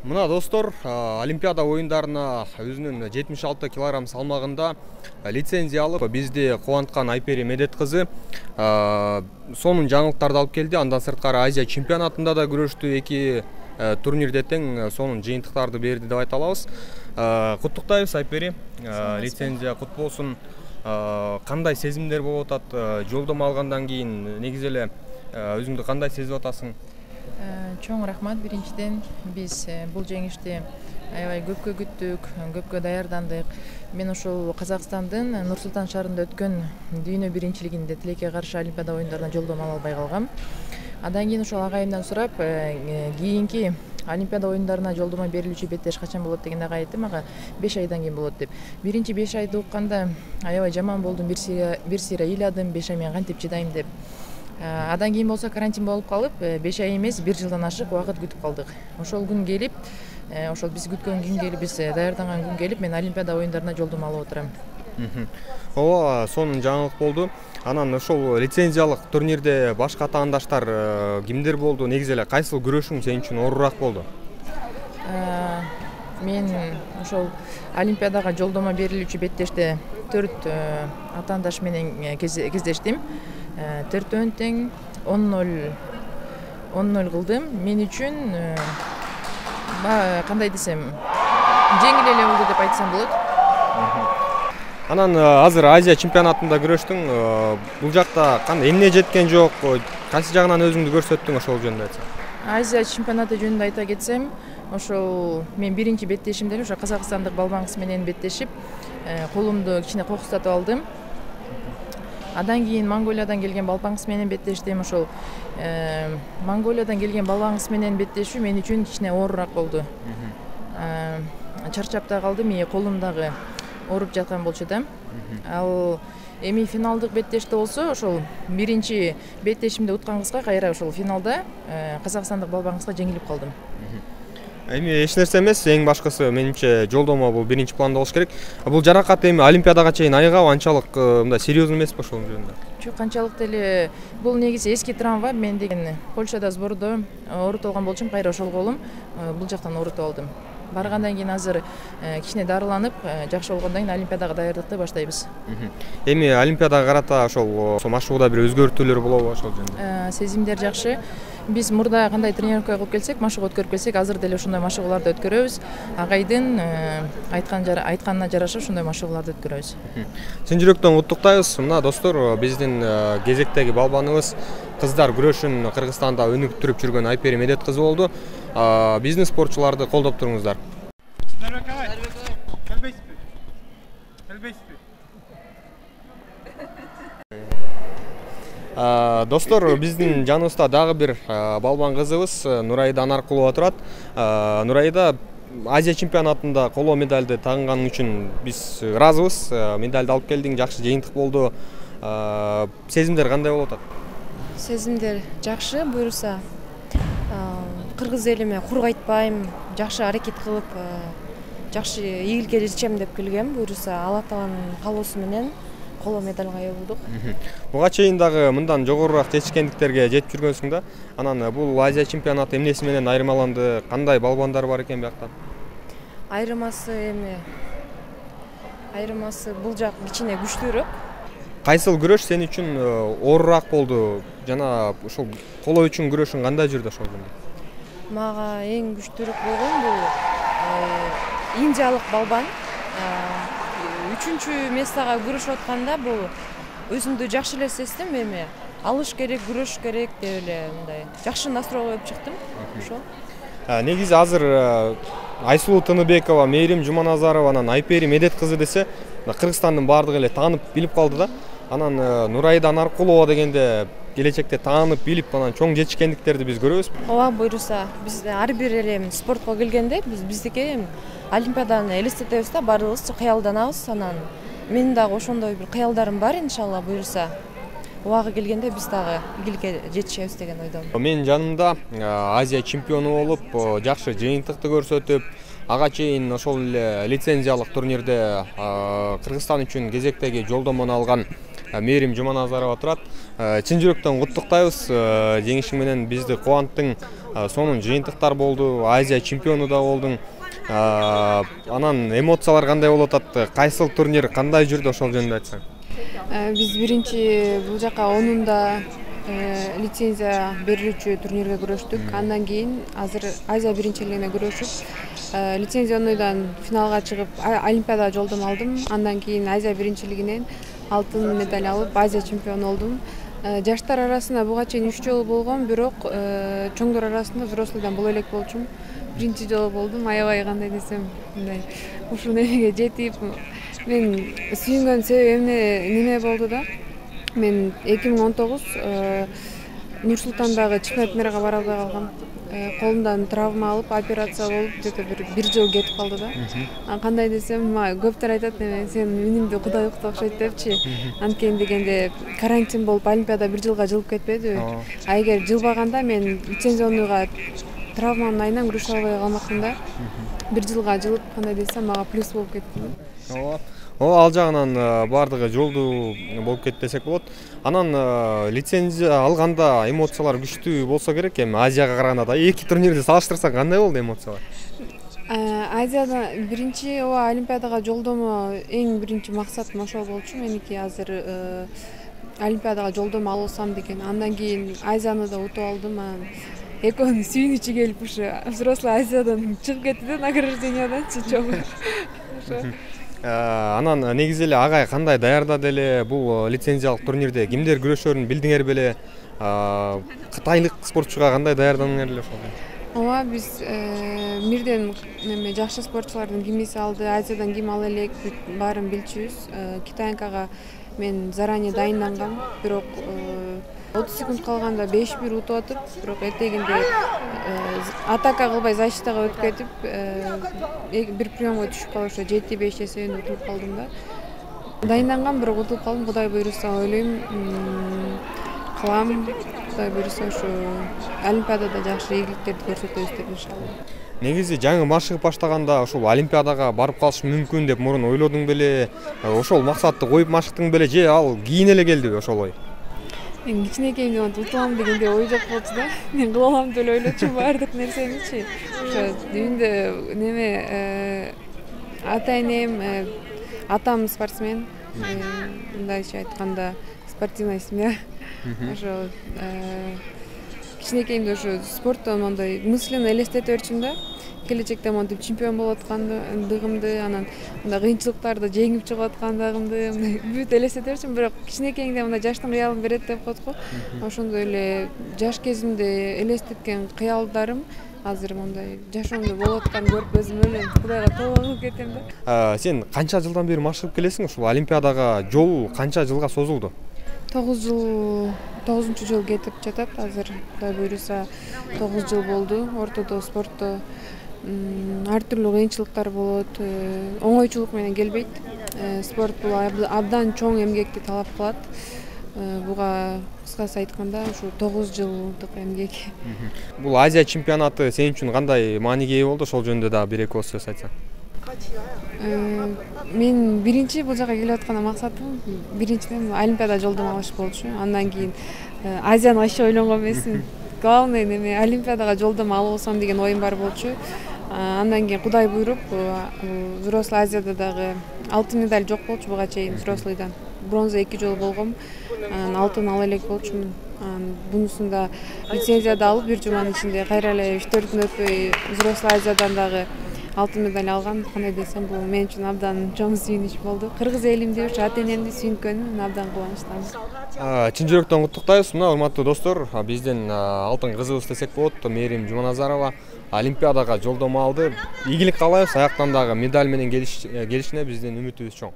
Мына достор, Олимпиада ойындарына өзүнүн 76 килограмм салмагында лицензия алып, бизди кубанткан Айпери Медет кызы сонун жаңылыктарды алып келди. Андан сырткары Азия чемпионатында да күрөштү, эки турнирде тең сонун жыйынтыктарды берди деп айта алабыз. Куттуктайбыз Айпери, лицензия кут болсун. Кандай сезимдер болуп атат? Жолдомо алгандан кийин негизи эле өзүңдү кандай сезип атасың? Чоң рахмат. Биринчиден биз бул жеңишти аябай көпкө күттүк, көпкө даярдандык. Мен ошол Казакстандын Нур-Султан шаарында өткөн дүйнө биринчилигинде тилекке каршы Олимпиада оюндарына жолдомо ала албай калгам. Андан кийин ошол агайымдан сурап, кийинки Олимпиада оюндарына жолдомо берилүүчү беттеш качан болот дегенде агай айтты мага 5 айдан кийин болот деп. Биринчи 5 айды укканда аябай жаман болдум, бир сыйра ыйладым, 5 ай мен кантип чыдайм деп. Адан кийин болсо карантин болуп калып, 5 ай эмес, 1 жылдан ашык убакыт күтүп калдык. Ошол күн келип, ошол биз күткөн күн келип, биз даярданган күн келип, мен Олимпиада оюндарына жолдомо алып отурам. Ооба, сонун жаңылык болду. Анан ошол лицензиялык турнирде башка атаандаштар кимдер болду? Негизи эле кайсыл күрөшүң сен үчүн оорураак болду? Мен ошол Олимпиадага жолдомо берилүүчү беттеште 4 атаандаш менен кездештим. 4-өн тең 10-0 кылдым. Мен үчүн кандай десем, жеңил эле болду деп айтсам болот. Анан азыр Азия чемпионатында күрөштүң. Бул жакта кандай эмне жеткен жок? Кайсы жагынан өзүңдү көрсөттүң ошол жөнүндө айтсаң? Азия чемпионаты жөнүндө айта кетсем, ошол мен биринчи беттешимде ошо казакстандык балбан кыз менен беттешип, колумду кичине кокустатып алдым. Адан кийин Монголиядан келген балбан кыз менен беттештим. Ошол Монголиядан келген балбан кыз менен беттешүү мен үчүн кичине оорураак болду. Чарчап да калдым, колум дагы ооруп жаткан болчу да. Ал эми финалдык беттеште болсо, ошол биринчи беттешимде уткан кызга кайра ошол финалда казакстандык балбан кызга жеңилип калдым. Эми эч нерсе эмес, эң башкысы менимче жолдомо бул биринчи планда болуш керек. Бул жаракат эми Олимпиадага чейин айыгабы, анчалык мындай серьезный эмеспи ошол жөнүндө? Жок, канчалык деле бул негизи эски травма. Мен деген Польшада сбордо оорутулган болчумун, кайра ошол колум бул жактан оорутуп алдым. Баргандан кийин азыр кичине дарыланып, жакшы болгондон кийин Олимпиадага даярдыкты баштайбыз. Эми Олимпиадага карата ошол машыгууда бир өзгөртүүлөр болобу ошол жөнүндө? Сезимдер жакшы. Биз мурда кандай тренировка кылып келсек, машыгуу өткөрүп келсек, азыр деле ошондой машыгууларды өткөрөбүз. Агайдын айтканына жараша ошондой машыгууларды өткөрөбүз. Чын жүрөктөн куттуктайбыз. Мына достор, биздин кезектеги балбаныбыз кыздар күрөшүн Кыргызстанда өнүктүрүп жүргөн Айпери Медет кызы болду. Биздин спортчуларды колдоп туруңуздар. Достор, биздин жаныбызда дагы бир балбан кызыбыз Нурайда Анаркулова турат. Нурайда Азия чемпионатында коло медалды тагынганың үчүн биз ыраазыбыз. Медалды алып келдиң, жакшы жыйынтык болду. Сезимдер кандай болуп атат? Сезимдер жакшы, буюрса кыргыз элиме кур кайтпайм, жакшы аракет кылып, жакшы ийгиликке жетишем деп келгем. Буюрса Алла Тааланын каалоосу менен коло медалга ээ болдук. Буга чейин дагы мындан жогорураак жетишкендиктерге жетип жүргөнсүң да. Анан бул Азия чемпионаты эмнеси менен айырмаланды? Кандай балбандар бар экен биякта? Айырмасы бул жак кичине күчтүүрөөк. Кайсыл күрөш сен үчүн оорураак болду? Жана ошол коло үчүн күрөшүң кандай жүрдү ошол жөнүндө? Мага эң күчтүүрөөк болгон бул индиялык балбан. 3-чү местага күрөшүп атканда бул өзүмдү жакшы эле сездим. Эми алыш керек, күрөш керек деп эле мындай жакшы настройлоп чыктым. Ошол. Негизи азыр Айсулуу Тыныбекова, Мээрим Жуманазарованан Айпери Медет кызы десе, Кыргызстандын баардыгы эле таанып билип калды да. Анан Нурайда Анаркулова дегенде келечекте таанып билип, анан чоң жетишкендиктерди биз көрөбүз. Ооба, буюрса биз ар бир эле спортко келгенде биздики Олимпиаданы элестетебиз да, баарыбыз кыялданабыз. Анан менин дагы ошондой бир кыялдарым бар, иншалла, буюрса убагы келгенде биз дагы ийгиликке жетишебиз деген ойдомун. Менин жанымда Азия чемпиону болуп, жакшы жыйынтыкты көрсөтүп, ага чейин ошол эле лицензиялык турнирде Кыргызстан үчүн кезектеги жолдомону алган Мээрим Жуманазарова турат. Чын жүрөктөн куттуктайбыз. Жеңишиң менен бизди кубанттың. сонун жыйынтыктар болду, Азия чемпиону да болдуң. Анан эмоциялар кандай болуп атат? Кайсыл турнир кандай жүрдү, ошол жөнүндө айтсаң? Биз биринчи бул жака 10-унда лицензия берүүчү турнирге күрөштүк. Андан кийин азыр Азия биринчилигине күрөшүп, лицензия 10-уйдан финалга чыгып, Олимпиадага жолдомо алдым. Андан кийин Азия биринчилигинен алтын медаль алып, Азия чемпиону болдум. Жаштар арасында буга чейин 3 жолу болгом, бирок чоңдор арасында взрослыйдан боло элек болчумун. Биринчи жолу болдум. Аябай кандай десем, мындай ушул немеге жетип, мен сүйүнгөн себебим неме болду да. Мен 2019 Нур-Султандагы чемпионат мирге бара албай калгам. Колумдан травма алып, операция болуп, где-то бир жыл кетип калды да. Кандай десем, көптөр айтат, сен минимди Кудай укту окшойт депчи. Анткени дегенде карантин болуп, Олимпиада бир жылга жылып кетпедиби? Эгер жылбаганда мен лицензионнуга травманын айынан күрөшө албай калмактым да. Бир жылга жылып, кандай десем, мага плюс болуп кетти. Ал жагынан бардыгы жолдуу болуп кетти десек болот. Анан лицензия алганда эмоциялар күчтүү болсо керек. Эми Азияга караганда да эки турнирди салыштырсак кандай болду эмоциялар? Азияда биринчи Олимпиадага жолдомо эң биринчи максатым ошол болчу. Меники азыр Олимпиадага жолдомо алсам деген. Андан кийин Азияны да утуп алдым. Экөөнүн сүйүнүчү келип ушу взрослый Азиядан чыгып кетти да, награждениядан чогуу. Анан негизи эле агай кандай даярдады эле бул лицензиялык турнирде? Кимдер күрөшөрүн билдиңер беле? Кытайлык спортчуга кандай даярдандыңар эле ошол? Биз мирден жакшы спортчулардын кимиси алды, Азиядан ким ала элек, баарын билчүбүз. Китаянкага мен заранее дайындангам, бирок 30 секунд калганда 5-1 утуп атып, бирок этегинде атака кылбай защитага өтүп кетип, бир приемго түшүп калып, ошо 7-5 эсебинде утулуп калдым да. Дайындангам, бирок утулуп калдым. Кудай буйруса ойлойм, кылам. Кудай буйруса ошо Олимпиадада жакшы ийгиликтерди көрсөтөбүз деп иншалла. Негизи жаңы машыгып баштаганда ушул Олимпиадага барып калыш мүмкүн деп мурун ойлодуң беле? Ошол максатты коюп машыктың беле же ал кийин эле келдиби ошол ой? Мен кичинекейимде утулам дегенде ой жок болчу да. Мен кыла алам деп ойлочумун баардык нерсеничи. Ошо үйүндө неме ата-энем, атам спортсмен, мындайча айтканда спортивная семья. Ошо кичинекейимде ошо спорттон мондой мысленно элестетип берчүмүн да. Келечекте монтип чемпион болуп аткандыгымды, анан мындай кыйынчылыктарды жеңип чыгып аткандыгымды бүт элестете берчүмүн. Бирок кичинекейиңде мындай жаштын кыялын берет деп коет го. Ошондой эле жаш кезимде элестеткен кыялдарым азыр мондай жашоомдо болуп атканын көрүп өзүм эле Кудайга тобо кылып кетем да. Сен канча жылдан бери машыгып келесиң? Ушул Олимпиадага жол канча жылга созулду? 9 жыл кетип жатат азыр. Кудай буйруса 9 жыл болду. Ортодо спортто ар түрлүү кыйынчылыктар болот, оңойчулук менен келбейт. Спорт бул абдан чоң эмгекти талап кылат. Буга кыскасы айтканда ушу 9 жылдык эмгек. Бул Азия чемпионаты сен үчүн кандай мааниге ээ болду? Ошол жөнүндө да бир эки ооз сөз айтсаң. Мен биринчи бул жака келип атканда максатым биринчиден Олимпиада жолдомо алыш болчу. Андан кийин Азияны вообще ойлонгон эмесмин. Главный неме Олимпиадага жолдомо алып алсам деген оюм бар болчу. Андан кийин Кудай буйруп, взрослый Азияда дагы алтын медаль жок болчу буга чейин взрослыйдан. Бронза 2 жолу болгом. Алтын ала элек болчумун. Бунусунда лицензияды алып бир жуманын ичинде кайра эле 3-4 күн өтпөй взрослый Азиядан дагы алтын медаль алган. Кандай десем, бул мен үчүн абдан чоң сүйүнүч болду. Кыргыз элимди, ушу ата-энемди сүйүнткөнүм абдан кубанычтамын. Чын жүрөктөн куттуктайбыз. Мына урматтуу достор, бизден алтын кызыбыз десек болот, Мээрим Жуманазарова Олимпиадага жолдомо алды. Ийгилик каалайбыз, аяктан дагы медаль менен келишине биздин үмүтүбүз чоң.